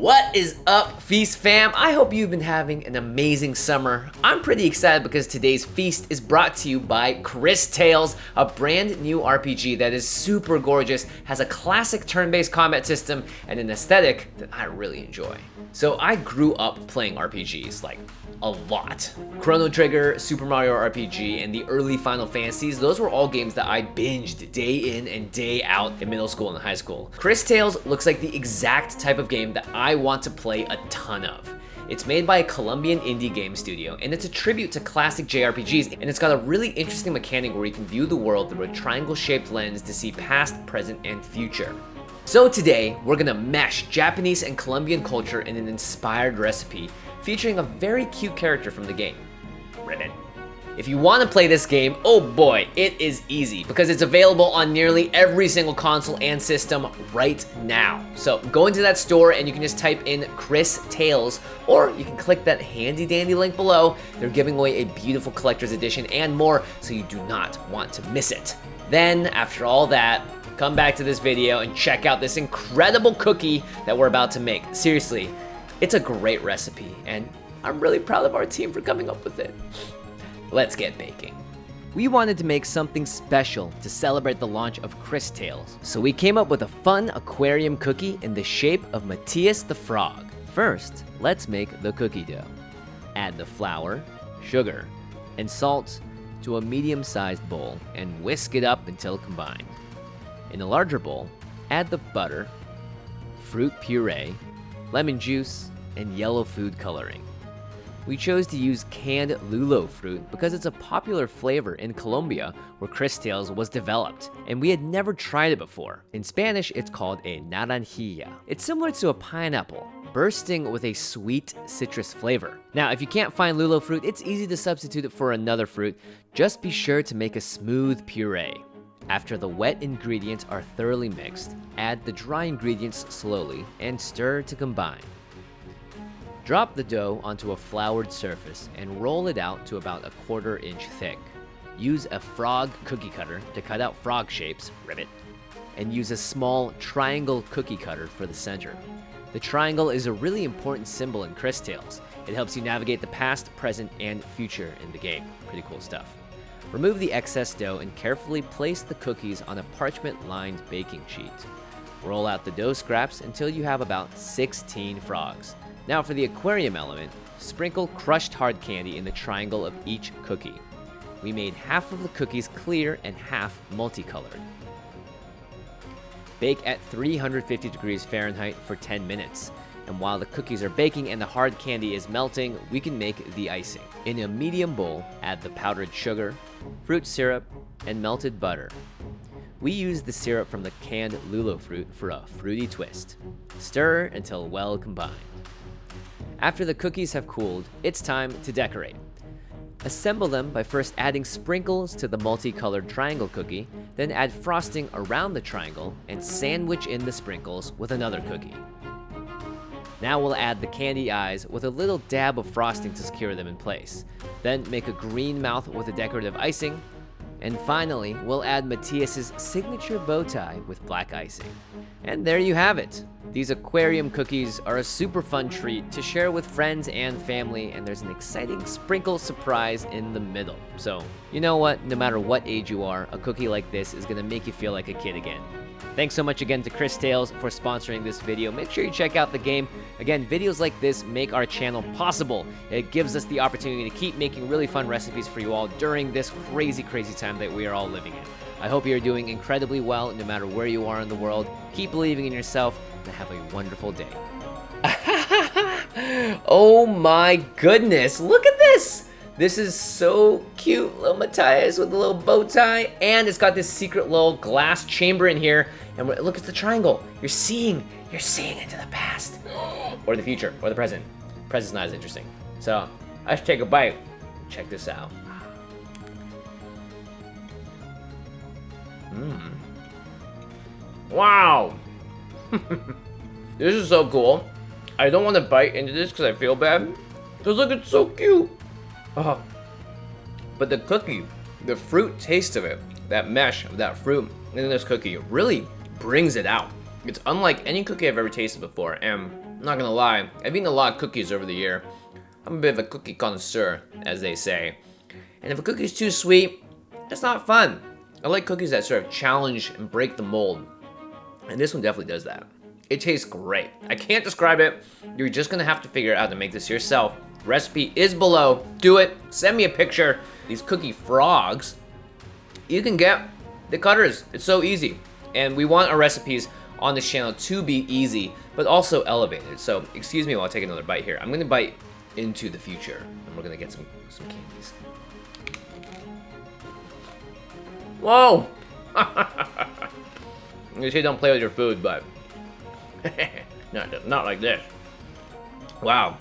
What is up, Feast fam? I hope you've been having an amazing summer. I'm pretty excited because today's feast is brought to you by Cris Tales, a brand new RPG that is super gorgeous, has a classic turn-based combat system, and an aesthetic that I really enjoy. So I grew up playing RPGs, like a lot. Chrono Trigger, Super Mario RPG, and the early Final Fantasies, those were all games that I binged day in and day out in middle school and high school. Cris Tales looks like the exact type of game that I want to play a ton of. It's made by a Colombian indie game studio, and it's a tribute to classic JRPGs, and it's got a really interesting mechanic where you can view the world through a triangle-shaped lens to see past, present, and future. So today, we're gonna mesh Japanese and Colombian culture in an inspired recipe featuring a very cute character from the game, Ribbon. If you want to play this game, oh boy, it is easy because it's available on nearly every single console and system right now. So go into that store and you can just type in Cris Tales, or you can click that handy dandy link below. They're giving away a beautiful collector's edition and more, so you do not want to miss it. Then, after all that, come back to this video and check out this incredible cookie that we're about to make. Seriously, it's a great recipe, and I'm really proud of our team for coming up with it. Let's get baking. We wanted to make something special to celebrate the launch of Cris Tales, so we came up with a fun aquarium cookie in the shape of Matias the frog. First, let's make the cookie dough. Add the flour, sugar, and salt to a medium-sized bowl and whisk it up until combined. In a larger bowl, add the butter, fruit puree, lemon juice, and yellow food coloring. We chose to use canned lulo fruit because it's a popular flavor in Colombia where Cris Tales was developed, and we had never tried it before. In Spanish, it's called a naranjilla. It's similar to a pineapple, bursting with a sweet citrus flavor. Now, if you can't find lulo fruit, it's easy to substitute it for another fruit. Just be sure to make a smooth puree. After the wet ingredients are thoroughly mixed, add the dry ingredients slowly and stir to combine. Drop the dough onto a floured surface and roll it out to about a 1/4 inch thick. Use a frog cookie cutter to cut out frog shapes, ribbit, and use a small triangle cookie cutter for the center. The triangle is a really important symbol in Cris Tales. It helps you navigate the past, present, and future in the game. Pretty cool stuff. Remove the excess dough and carefully place the cookies on a parchment-lined baking sheet. Roll out the dough scraps until you have about 16 frogs. Now for the aquarium element, sprinkle crushed hard candy in the triangle of each cookie. We made half of the cookies clear and half multicolored. Bake at 350 degrees Fahrenheit for 10 minutes. And while the cookies are baking and the hard candy is melting, we can make the icing. In a medium bowl, add the powdered sugar, fruit syrup, and melted butter. We use the syrup from the canned lulo fruit for a fruity twist. Stir until well combined. After the cookies have cooled, it's time to decorate. Assemble them by first adding sprinkles to the multicolored triangle cookie, then add frosting around the triangle and sandwich in the sprinkles with another cookie. Now we'll add the candy eyes with a little dab of frosting to secure them in place. Then make a green mouth with a decorative icing. And finally, we'll add Matias's signature bow tie with black icing. And there you have it. These aquarium cookies are a super fun treat to share with friends and family, and there's an exciting sprinkle surprise in the middle. So, you know what? No matter what age you are, a cookie like this is gonna make you feel like a kid again. Thanks so much again to Cris Tales for sponsoring this video. Make sure you check out the game. Again, videos like this make our channel possible. It gives us the opportunity to keep making really fun recipes for you all during this crazy, crazy time that we are all living in. I hope you're doing incredibly well no matter where you are in the world. Keep believing in yourself and have a wonderful day. Oh my goodness, look at this! This is so cute, little Matias with a little bow tie, and it's got this secret little glass chamber in here. And look, it's the triangle. You're seeing into the past, or the future, or the present. Present's not as interesting. So let's take a bite. Check this out. Wow. This is so cool. I don't want to bite into this because I feel bad. Because look, it's so cute. Oh, but the cookie, the fruit taste of it, that mesh of that fruit in this cookie really brings it out. It's unlike any cookie I've ever tasted before, and I'm not gonna lie, I've eaten a lot of cookies over the year. I'm a bit of a cookie connoisseur, as they say. And if a cookie's too sweet, it's not fun. I like cookies that sort of challenge and break the mold. And this one definitely does that. It tastes great. I can't describe it. You're just gonna have to figure out how to make this yourself. Recipe is below. Do it. Send me a picture. These cookie frogs, you can get the cutters. It's so easy. And we want our recipes on this channel to be easy, but also elevated. So excuse me while I take another bite here. I'm gonna bite into the future, and we're gonna get some candies. Whoa! You say don't play with your food, but not like this. Wow.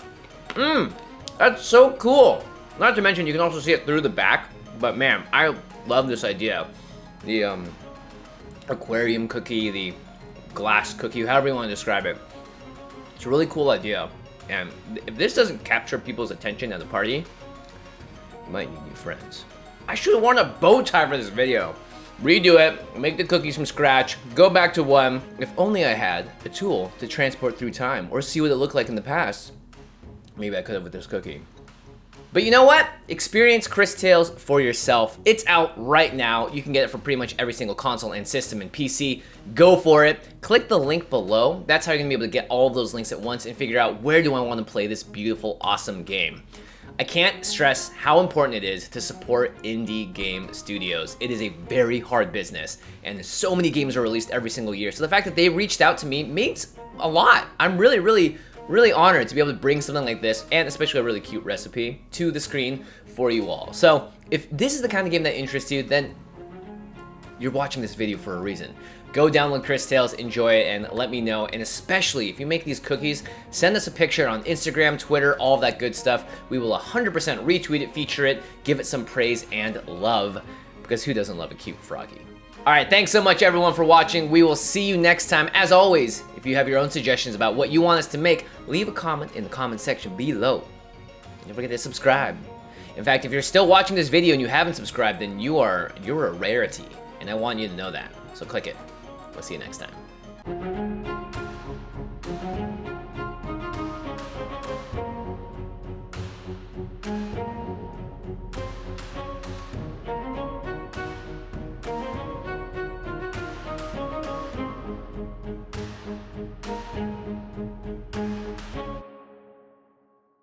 That's so cool. Not to mention you can also see it through the back, but man, I love this idea. The aquarium cookie, the glass cookie, however you want to describe it. It's a really cool idea. And if this doesn't capture people's attention at the party, you might need new friends. I should have worn a bow tie for this video. Redo it, make the cookies from scratch, go back to one. If only I had a tool to transport through time or see what it looked like in the past. Maybe I could have with this cookie. But you know what? Experience Cris Tales for yourself. It's out right now. You can get it for pretty much every single console and system and PC. Go for it. Click the link below. That's how you're gonna be able to get all of those links at once and figure out where do I want to play this beautiful, awesome game. I can't stress how important it is to support indie game studios. It is a very hard business, and so many games are released every single year. So the fact that they reached out to me means a lot. I'm really honored to be able to bring something like this, and especially a really cute recipe, to the screen for you all. So if this is the kind of game that interests you, then you're watching this video for a reason. Go download Cris Tales, enjoy it, and let me know. And especially if you make these cookies, send us a picture on Instagram, Twitter, all of that good stuff. We will 100% retweet it, feature it, give it some praise and love, because who doesn't love a cute froggy? All right, thanks so much everyone for watching. We will see you next time. As always, if you have your own suggestions about what you want us to make, leave a comment in the comment section below. Don't forget to subscribe. In fact, if you're still watching this video and you haven't subscribed, then you're a rarity, and I want you to know that. So click it. We'll see you next time.